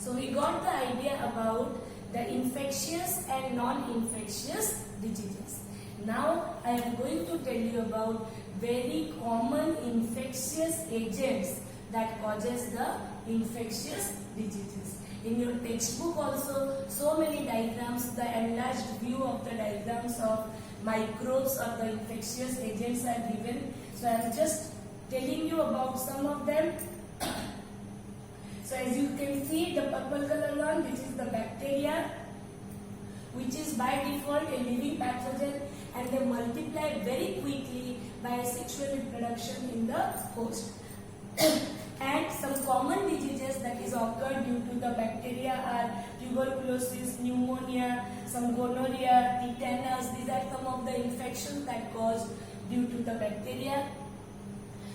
So we got the idea about the infectious and non-infectious diseases. Now I am going to tell you about very common infectious agents that causes the infectious diseases. In your textbook also, so many diagrams, the enlarged view of the diagrams of microbes or the infectious agents are given. So I am just telling you about some of them. So as you can see, the purple color one, which is the bacteria, which is by default a living pathogen, and they multiply very quickly by sexual reproduction in the host. And some common diseases that is occurred due to the bacteria are tuberculosis, pneumonia, some gonorrhea, tetanus. These are some of the infections that caused due to the bacteria.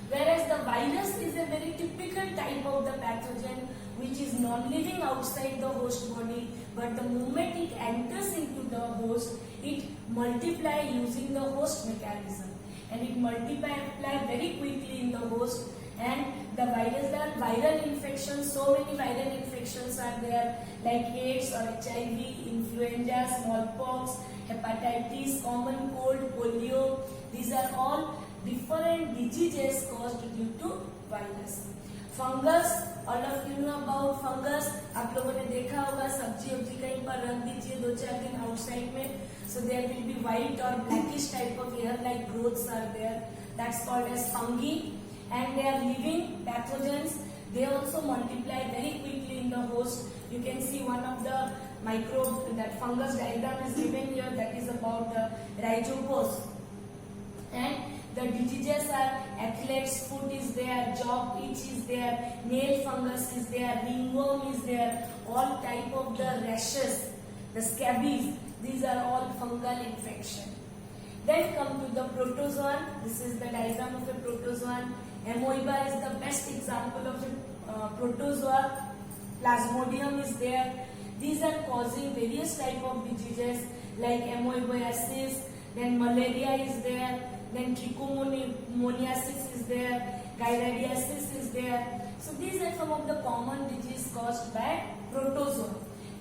Whereas the virus is a very typical type of the pathogen which is non-living outside the host body, but the moment it enters into the host, it multiplies using the host mechanism, and it multiplies very quickly in the host. And the virus are viral infections. So many viral infections are there, like AIDS or HIV, influenza, smallpox, hepatitis, common cold, polio. These are all different diseases caused due to virus. Fungus, all of you know about fungus. आप लोगों ने देखा होगा सब्जी वब्जी कहीं पर रख दीजिए 2-4 दिन आउटसाइड में, so there will be white or blackish type of hair like growths are there. That's called as fungi, and they are living pathogens. They also multiply very quickly in the host. You can see one of the microbe, that fungus diagram is given here, that is about the rhizopus. And the diseases are athlete's foot is there, job itch is there, nail fungus is there, ringworm is there, all type of the rashes, the scabies. These are all fungal infection. Then come to the protozoan. This is the diagram of a protozoan. Amoeba is the best example of a protozoa. Plasmodium is there. These are causing various type of diseases like amoebiasis. Then malaria is there. Then trichomoniasis is there. Giardiasis is there. So these are some of the common diseases caused by protozoa.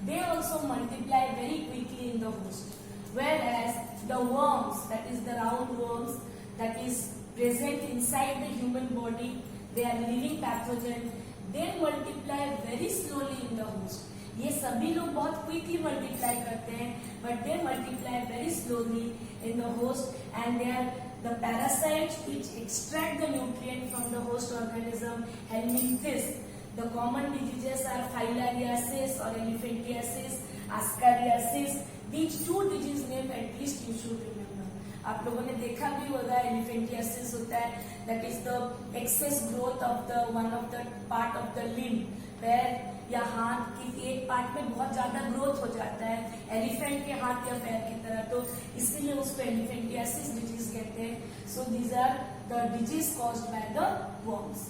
They also multiply very quickly in the host. Whereas the worms, that is the roundworms, that is present inside the human body, they are living pathogen. They multiply very slowly in the host. ये सभी लोग बहुत quickly multiply करते हैं, but they multiply very slowly in the host, and they are the parasites which extract the nutrient from the host organism, helminthes. The common diseases are filariasis or elephantiasis, ascariasis. These two disease name at least you should remember. आप लोगों ने देखा भी होगा elephantiasis होता है, that is the excess growth of the one of the part of the limb, पैर या हाथ की एक पार्ट में बहुत ज्यादा ग्रोथ हो जाता है एलिफेंट के हाथ या पैर की तरह, तो इसीलिए उसको एलिफेंटियासिस डिजीज कहते हैं. So these are the disease caused by the worms.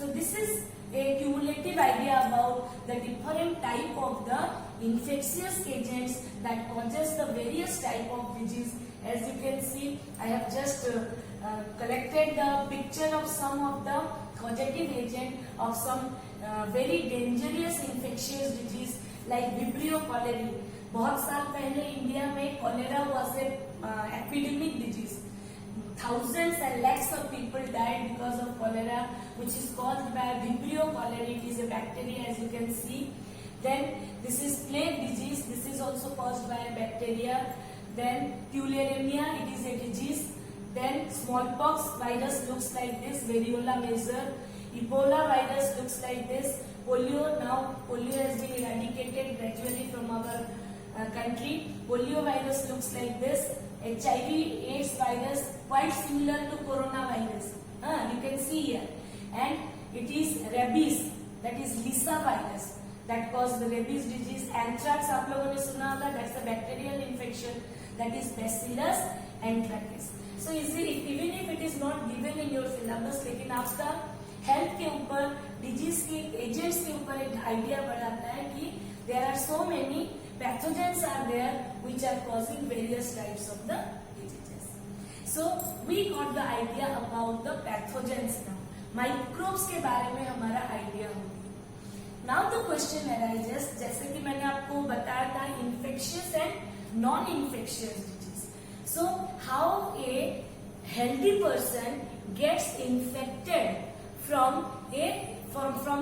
So this is a cumulative idea about the different type of the infectious agents that causes the various type of disease. As you can see, I have just collected the picture of some of the causative agent of some very dangerous infectious disease like Vibrio cholerae. बहुत साल पहले India में cholera was a epidemic disease. Thousands and lakhs of people died because of cholera, which is caused by Vibrio cholerae. It is a bacteria, as you can see. Then this is plague disease. This is also caused by a bacteria. Then tularemia, it is a disease. Then smallpox virus looks like this, variola major. Ebola virus looks like this. Polio, now polio has been eradicated gradually from our country. Polio virus looks like this. HIV AIDS virus, quite similar to coronavirus. You can see here. And it is rabies, that is Lissa virus, that causes the rabies disease. Anthrax आप लोगों ने सुना होगा, that's a bacterial infection, that is Bacillus anthracis. So even if it is not given in your syllabus, लेकिन आपका health के ऊपर disease के एजेंट्स के ऊपर एक आइडिया बढ़ाता है कि there are so many pathogens are there which are causing various types of the diseases. So we got the idea about the pathogens now. Microbes के बारे में हमारा आइडिया हो गया. Now the question arises, जैसे कि मैंने आपको बताया था infectious and non-infectious disease. So how a healthy person gets infected from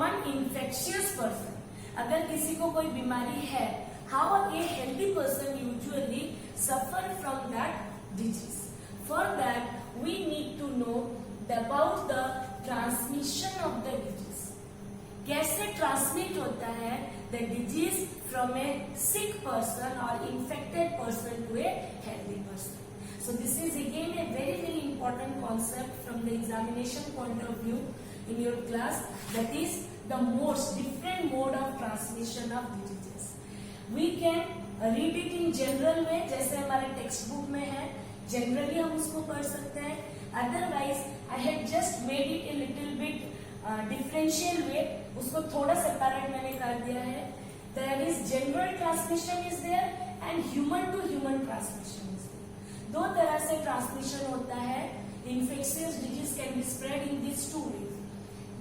an infectious person. अगर किसी को कोई बीमारी है, how a healthy person usually suffer from that disease. For that we need to know about the transmission of the disease. कैसे transmit होता है the disease from a sick person or infected person to a healthy person. So this is again a very important concept from the examination point of view in your class, that is the most different mode of transmission of diseases. We can read it in general way, जैसे हमारे text book में है, generally हम उसको पढ़ सकते हैं. Otherwise I have just made it a little bit differential way, उसको थोड़ा सेपरेट मैंने कर दिया है. There is general transmission is there and human to human transmission is there. दो तरह से ट्रांसमिशन होता है. Infectious disease can be spread in these two ways.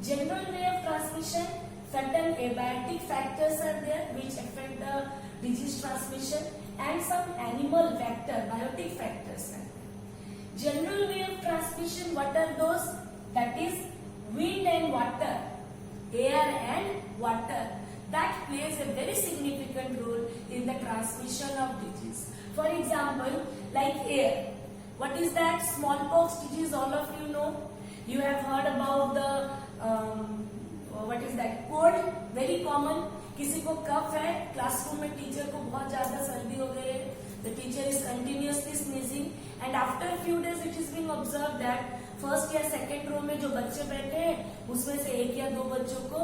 General way of transmission, certain abiotic factors are there which affect the disease transmission, and some animal vector, biotic factors are there. General way of transmission, what are those? That is wind and water, air and water. That plays a very significant role in the transmission of disease. For example, like air. What is that? Smallpox disease, all of you know. You have heard about the what is that? Cold, very common. किसी को कफ है, classroom में teacher को बहुत ज्यादा सर्दी हो गई है, the teacher is continuously sneezing, and after a few days it is being observed that first या सेकेंड रो में जो बच्चे बैठे हैं उसमें से एक या दो बच्चों को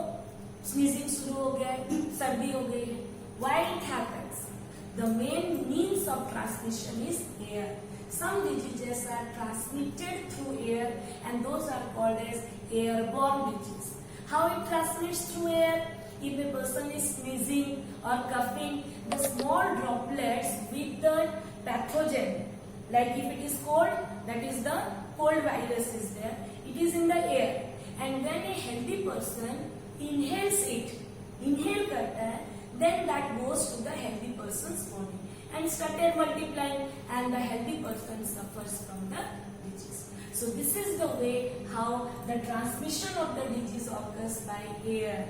स्नीजिंग शुरू हो गया है, सर्दी हो गई है. Why it happens? The main means of transmission is air. Some diseases are transmitted through air and those are called as airborne disease. How it transmits through air? If a person is sneezing or coughing, the small droplets with the pathogen, like if it is cold, that is the cold virus is there, it is in the air, and when a healthy person inhales it, inhale करता है, then that goes to the healthy person's body and started multiplying, and the healthy person suffers from the disease. So this is the way how the transmission of the disease occurs by air.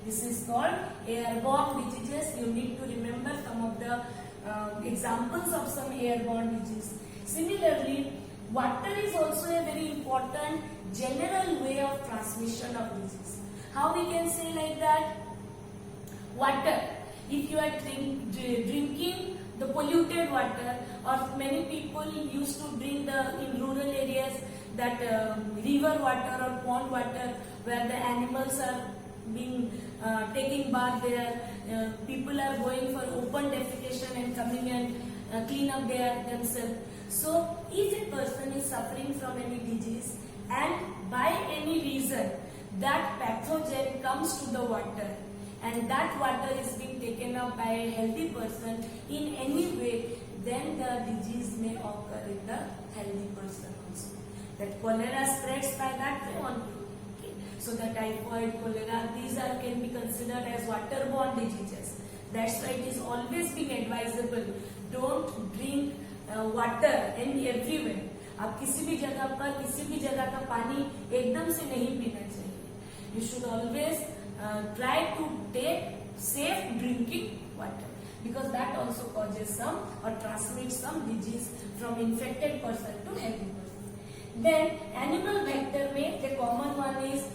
This is called airborne diseases. You need to remember some of the examples of some airborne disease. Similarly, water is also a very important general way of transmission of disease. How we can say like that? Water. If you are drinking the polluted water, or many people used to drink in rural areas that river water or pond water where the animals are being taking bath there. People are going for open defecation and coming and clean up themselves. So, if a person is suffering from any disease and by any reason that pathogen comes to the water and that water is being taken up by a healthy person in any way, then the disease may occur in the healthy person also. That cholera spreads by that way only. Okay. So the typhoid, cholera, these can be considered as waterborne diseases. That's why it is always being advisable. Don't drink water and everywhere. आप किसी भी जगह पर किसी भी जगह का पानी एकदम से नहीं पीना चाहिए. You should always try to take safe drinking water, because that also causes some or transmits some disease from infected person to healthy person. Then animal vector में the common one is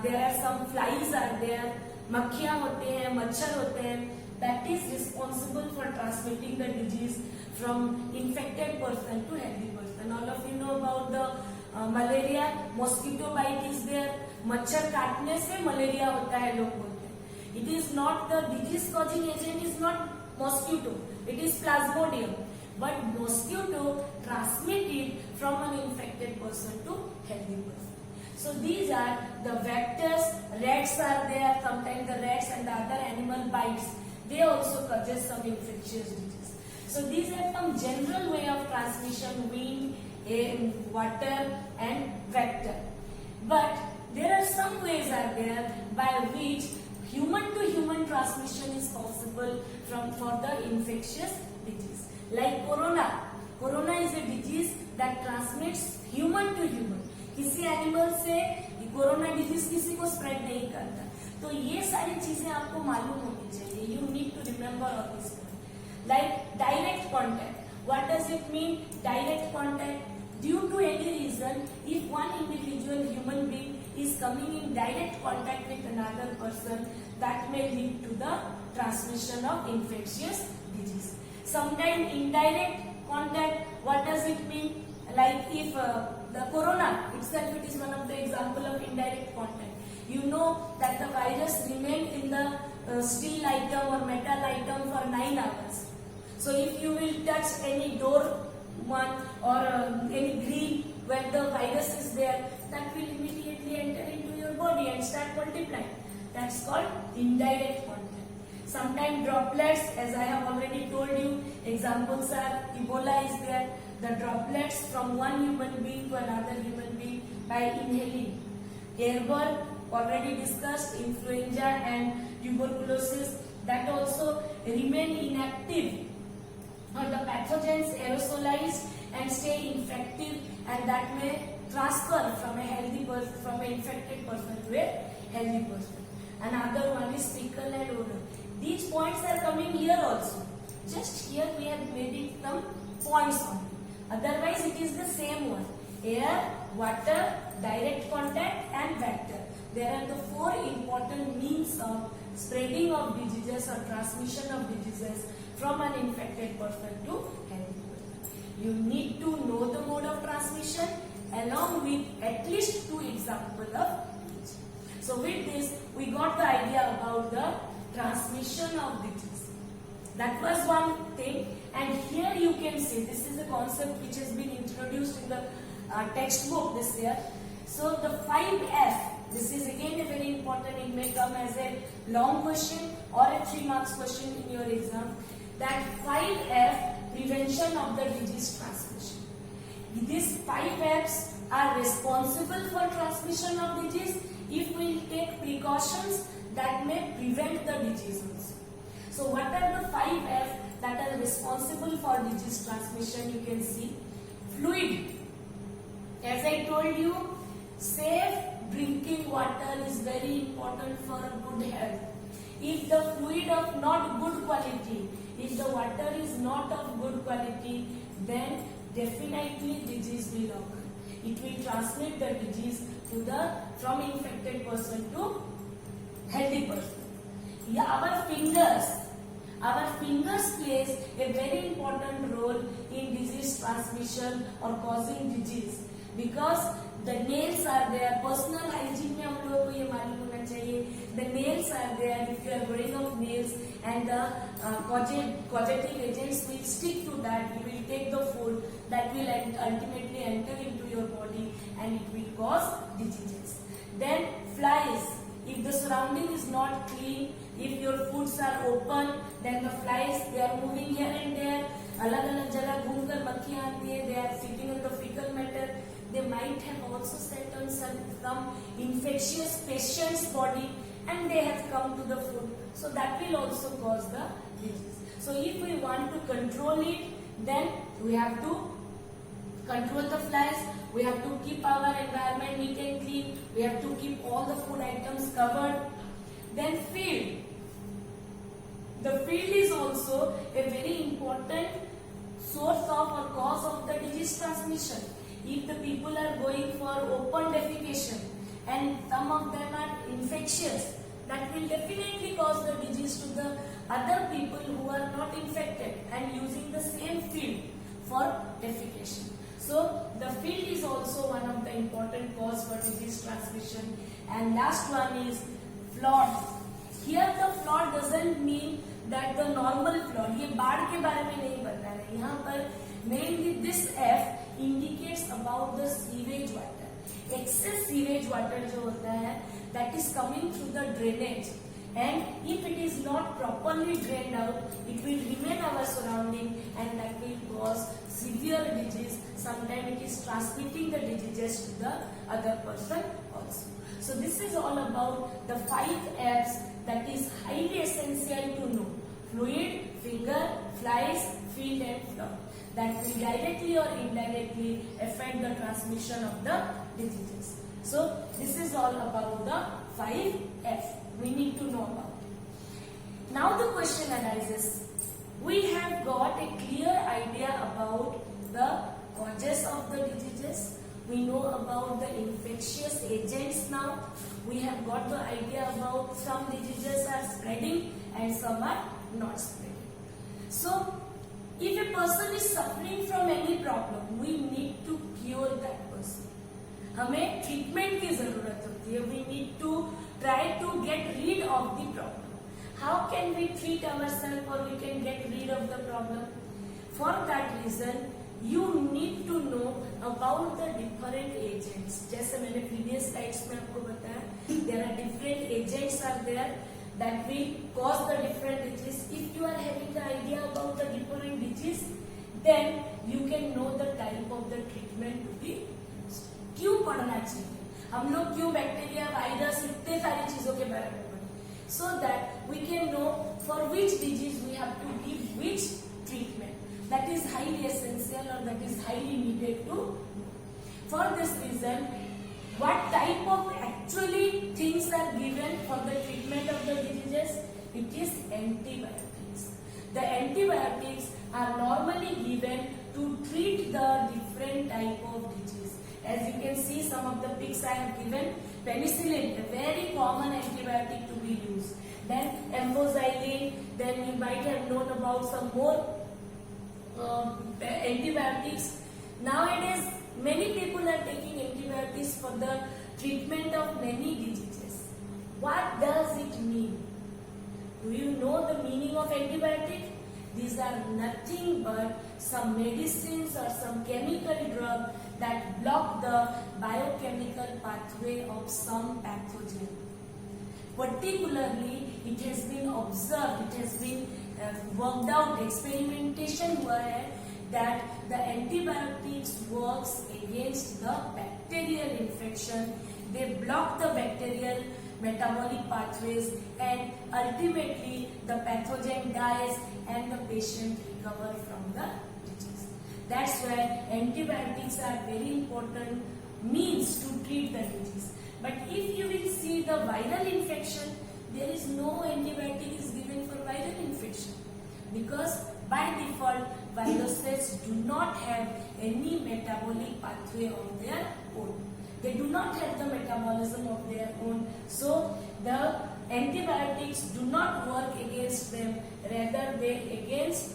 there are some flies are there, मक्खियाँ होते हैं, मच्छर होते हैं, that is responsible for transmitting the disease from infected person to healthy person. All of you know about the malaria, mosquito bite is there. मच्छर काटने से malaria होता है लोग बोलते हैं. It is not the disease causing agent is not mosquito, it is plasmodium, but mosquito transmit it from an infected person to healthy person. So these are the vectors. Rats are there, sometimes the rats and the other animal bites, they also causes some infectious disease. So these are some general way of transmission: wind, air, water and vector. But there are some ways are there by which human to transmission is possible for the infectious disease. Like corona. Corona is a disease that transmits human to human. किसी animal से corona disease किसी को spread नहीं करता. तो ये सारी चीजें आपको मालूम होनी चाहिए. You need to remember all this. Like direct contact. What does it mean? Direct contact. Due to any reason, if one individual human being is coming in direct contact with another person, that may lead to the transmission of infectious disease. Sometimes indirect contact. What does it mean? Like if the corona itself, it is one of the example of indirect contact. You know that the virus remained in the steel item or metal item for 9 hours. So if you will touch any door one or any grill where the virus is there, that will immediately enter into your body and start multiplying. That's called indirect contact. Sometimes droplets, as I have already told you, examples are Ebola is there. The droplets from one human being to another human being by inhaling. Airborne, already discussed, influenza and tuberculosis, that also remain inactive. The pathogens aerosolize and stay infective, and that may transfer from a healthy person, from an infected person to a healthy person. Another one is fecal and odor. These points are coming here also. Just here we have made it some points on it. Otherwise it is the same one. Air, water, direct contact and vector. There are the 4 important means of spreading of diseases or transmission of diseases from an infected person to healthy person. You need to know the mode of transmission along with at least 2 examples of each. So with this, we got the idea about the transmission of disease. That was one thing, and here you can see this is a concept which has been introduced in the textbook this year. So the 5F, this is again a very important, it may come as a long question or a 3 marks question in your exam. That 5F, prevention of the disease transmission. These 5 F's are responsible for transmission of disease if we take precautions that may prevent the disease also. So what are the 5 F that are responsible for disease transmission? You can see fluid. As I told you, safe drinking water is very important for good health. If the fluid of not good quality, if the water is not of good quality, then definitely disease will occur. It will transmit the disease from infected person to healthy person. Yeah, our fingers plays a very important role in disease transmission or causing disease, because the nails are there. Personal hygiene में हम लोगों को ये मालूम होना चाहिए. The nails are there. If you are growing up nails and the causative agents will stick to that, you will take the food that will ultimately enter into your body and it will cause diseases. Then flies. If the surrounding is not clean, if your foods are open, then the flies, they are moving here and there. अलग-अलग जगह घूमकर मक्खियाँ आती हैं. They are sitting on the fecal matter. They might have also set on some infectious patient's body and they have come to the food. So that will also cause the disease. So if we want to control it, then we have to control the flies. We have to keep our environment neat and clean. We have to keep all the food items covered. Then field. The field is also a very important source of or cause of the disease transmission. If the people are going for open defecation and some of them are infectious, that will definitely cause the disease to the other people who are not infected and using the same field for defecation. So the field is also one of the important cause for disease transmission. And last one is flood. Here the flood doesn't mean that the normal flood. ये बाढ़ के बारे में नहीं बता रहे. यहाँ पर mainly this F indicates about the sewage water. Excess sewage water जो होता है, that is coming through the drainage, and if it is not properly drained out, it will remain our surrounding and that will cause severe disease. Sometimes it is transmitting the diseases to the other person also. So this is all about the 5 F's that is highly essential to know. Fluid, finger, flies, field and flood. That will directly or indirectly affect the transmission of the diseases. So this is all about the 5F. We need to know about it. Now the question arises. We have got a clear idea about the causes of the diseases. We know about the infectious agents now. We have got the idea about some diseases are spreading and some are not spreading. So, if a person is suffering from any problem, we need to cure that person. हमें treatment की जरूरत होती है. We need to try to get rid of the problem. How can we treat ourselves or we can get rid of the problem? For that reason, you need to know about the different agents. जैसे मैंने previous slides में आपको बताया, there are different agents are there that will cause the different disease. If you are having the idea about the different disease, then you can know the type of the treatment to be used. क्यों पढ़ना चाहिए? हम लोग क्यों bacteria, virus, इतने सारी चीजों के बारे में पढ़ें? So that we can know for which disease we have to give which treatment. That is highly essential or that is highly needed to know. For this reason, what type of actually things are given for the treatment of the diseases? It is antibiotics. The antibiotics are normally given to treat the different type of disease. As you can see, some of the pics I have given. Penicillin, a very common antibiotic to be used. Then amphoxylin. Then you might have known about some more antibiotics. Nowadays, many people are taking antibiotics for the treatment of many diseases. What does it mean? Do you know the meaning of antibiotic? These are nothing but some medicines or some chemical drug that block the biochemical pathway of some pathogen. Particularly, it has been observed, it has been worked out, experimentation where that the antibiotics works against the bacterial infection. They block the bacterial metabolic pathways and ultimately the pathogen dies and the patient recovers from the disease. That's why antibiotics are very important means to treat the disease. But if you will see the viral infection, there is no antibiotic is given for viral infection because by default viruses do not have any metabolic pathway of their own. They do not have the metabolism of their own. So the antibiotics do not work against them, rather they against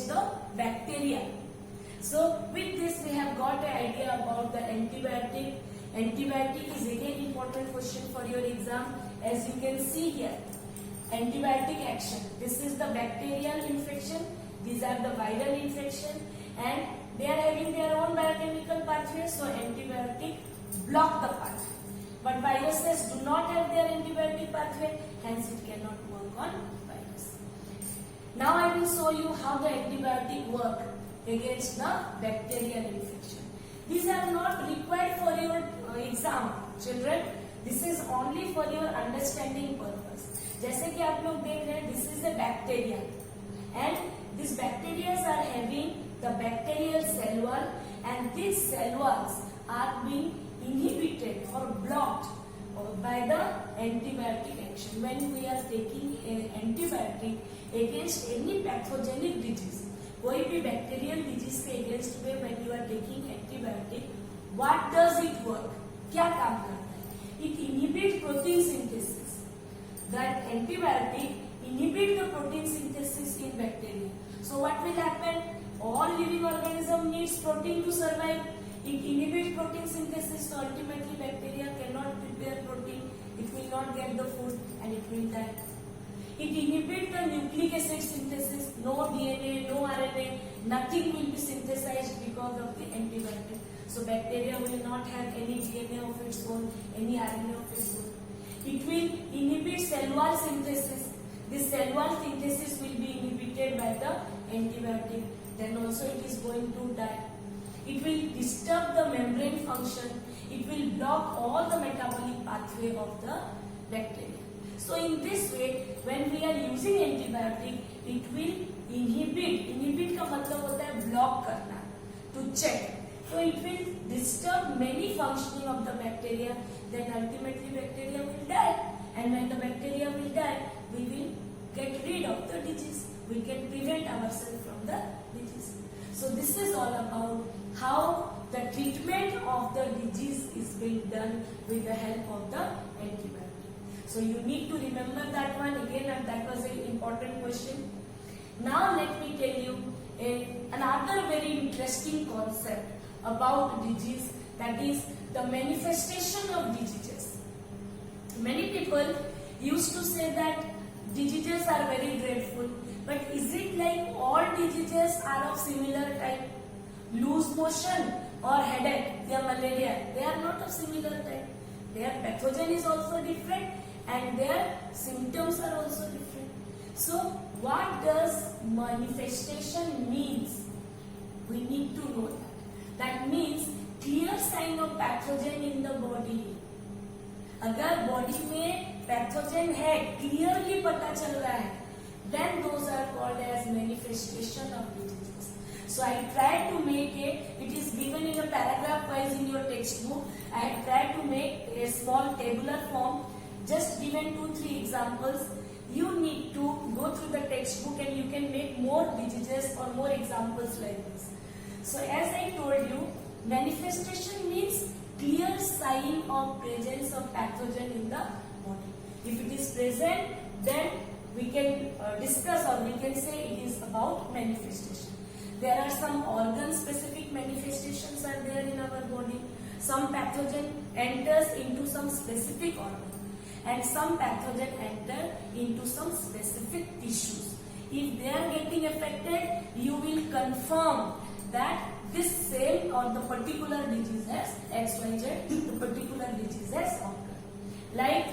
the bacteria. So with this we have got an idea about the antibiotic. Antibiotic is again important question for your exam. As you can see here, antibiotic action. This is the bacterial infection. These are the viral infection and they are having their own biochemical pathway. So antibiotic block the pathway. But viruses do not have their antibiotic pathway. Hence it cannot work on virus. Now I will show you how the antibiotic work against the bacterial infection. These are not required for your exam, children. This is only for your understanding purpose. जैसे कि आप लोग देख रहे हैं, this is a bacteria, and these bacteria are having the bacterial cell wall, and these cell walls are being inhibited or blocked by the antibiotic action. When we are taking an antibiotic against any pathogenic disease, कोई भी bacterial disease के against में when you are taking antibiotic, what does it work? क्या काम करता है? It inhibits protein synthesis. That antibiotic inhibit the protein synthesis in bacteria. So what will happen? All living organism needs protein to survive. It inhibits protein synthesis, so ultimately bacteria cannot prepare protein. It will not get the food and it will die. It inhibits the nucleic acid synthesis. No DNA, no RNA, nothing will be synthesized because of the antibiotic. So bacteria will not have any DNA of its own, any RNA of its own. It will inhibit cell wall synthesis. This cell wall synthesis will be inhibited by the antibiotic. Then also it is going to die. It will disturb the membrane function. It will block all the metabolic pathway of the bacteria. So in this way, when we are using antibiotic, it will inhibit का मतलब होता है block करना, to check. So it will disturb many functioning of the bacteria. Then ultimately bacteria will die, and when the bacteria will die, we will get rid of the disease. We can prevent ourselves from the disease. So this is all about how the treatment of the disease is being done with the help of the antibiotic. So you need to remember that one again, and that was an important question. Now let me tell you another very interesting concept about disease, that is the manifestation of diseases. Many people used to say that diseases are very dreadful, but is it like all diseases are of similar type? Loose motion or headache, their malaria, they are not of similar type. Their pathogen is also different and their symptoms are also different. So what does manifestation means? We need to know that. That means clear sign of pathogen in the body. अगर body में pathogen है, clearly पता चल रहा है, then those are called as manifestation of diseases. So I try to make it is given in a paragraph wise in your textbook. I have tried to make a small tabular form, just given 2-3 examples. You need to go through the textbook and you can make more diseases or more examples like this. So as I told you, manifestation means clear sign of presence of pathogen in the body. If it is present, then we can discuss, or we can say it is about manifestation. There are some organ specific manifestations are there in our body. Some pathogen enters into some specific organ, and some pathogen enter into some specific tissues. If they are getting affected, you will confirm that this same or the particular disease has XYZ, the particular disease has occurred. Like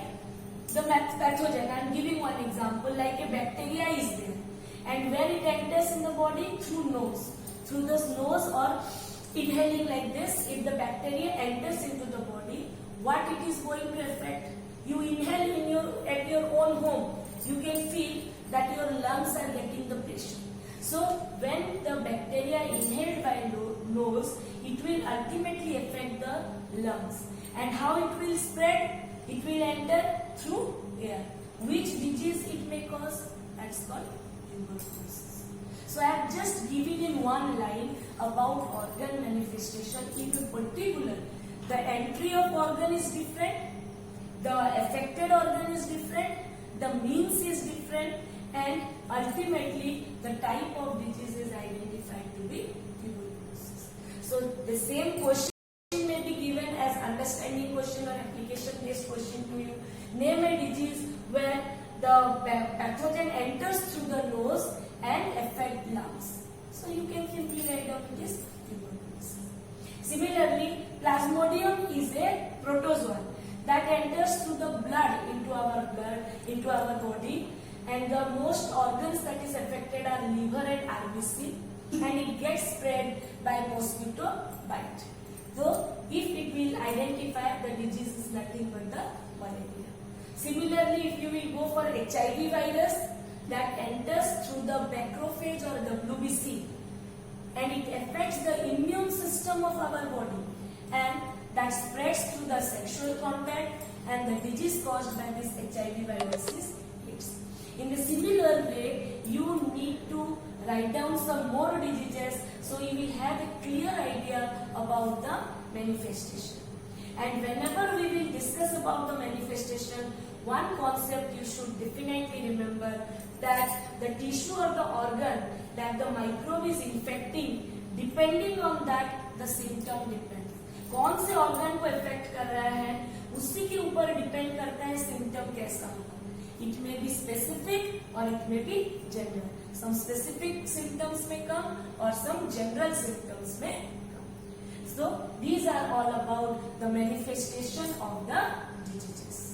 the pathogen, I am giving one example, like a bacteria is there, and where it enters in the body? Through nose. Through the nose or inhaling like this, if the bacteria enters into the body, what it is going to affect? You inhale at your own home, you can feel that your lungs are getting the pressure. So when the bacteria inhaled by nose, it will ultimately affect the lungs. And how it will spread? It will enter through air. Which disease it may cause? That's called tuberculosis. So I have just given in one line about organ manifestation. In particular, the entry of organ is different, the affected organ is different, the means is different, and ultimately the type of disease is identified to be tuberculosis. So the same question may be given as understanding question or application based question to you. Name a disease where the pathogen enters through the nose and affect lungs. So you can simply write down it is tuberculosis. Similarly, Plasmodium is a protozoa that enters through the blood, into our body, and the most organs that is affected are liver and RBC, and it gets spread by mosquito bite. So if it will identify, the disease is nothing but the malaria. Similarly, if you will go for HIV virus, that enters through the macrophage or WBC, and it affects the immune system of our body, and that spreads through the sexual contact, and the disease caused by this HIV virus is AIDS. In a similar way, you need to write down some more diseases so you will have a clear idea about the manifestation. And whenever we will discuss about the manifestation, one concept you should definitely remember, that the tissue or the organ that the microbe is infecting, depending on that the symptom depends. कौन से organ को affect कर रहा है, उसी के ऊपर depend करता है symptom कैसा होगा. It may be specific or it may be general. Some specific symptoms may come or some general symptoms may come. So these are all about the manifestation of the diseases.